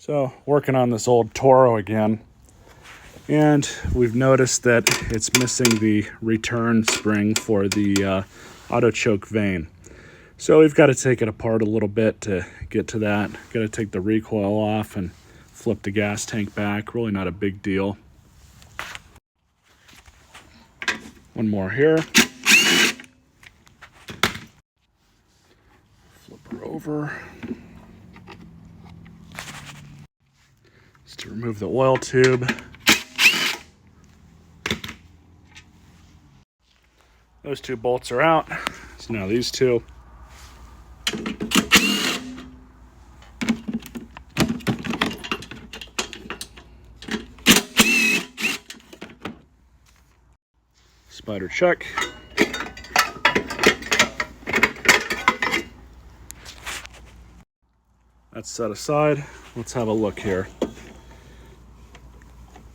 So working on this old Toro again, and we've noticed that it's missing the return spring for the AutoChoke vane. So we've got to take it apart a little bit to get to that. Got to take the recoil off and flip the gas tank back. Really not a big deal. One more here. Flip her over. Just to remove the oil tube. Those two bolts are out. So now these two. Spider check. That's set aside. Let's have a look here.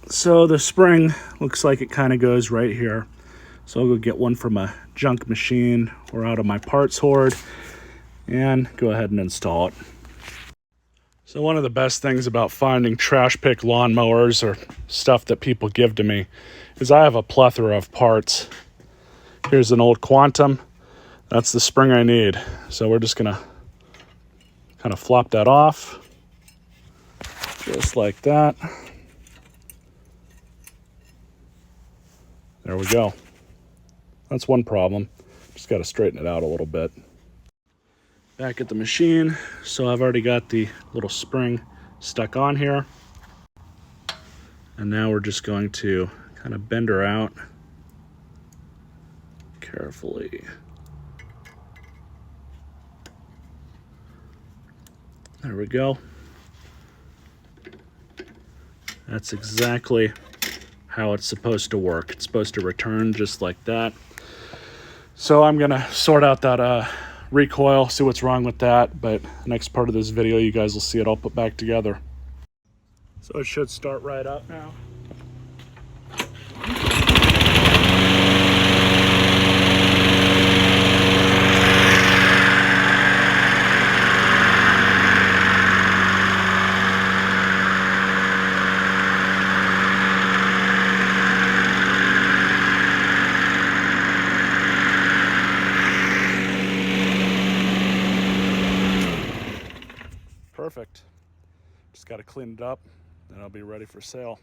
So the spring looks like it kind of goes right here. So I'll go get one from a junk machine or out of my parts hoard and go ahead and install it. So one of the best things about finding trash pick lawnmowers or stuff that people give to me is I have a plethora of parts. Here's an old Quantum. That's the spring I need. So we're just gonna kind of flop that off, just like that. There we go. That's one problem. Just got to straighten it out a little bit. Back at the machine. So I've already got the little spring stuck on here. And now we're just going to kind of bend her out carefully. There we go. That's exactly how it's supposed to work. It's supposed to return just like that. So I'm gonna sort out that recoil, see what's wrong with that, but next part of this video you guys will see it all put back together. So it should start right up now. Perfect. Just got to clean it up, then I'll be ready for sale.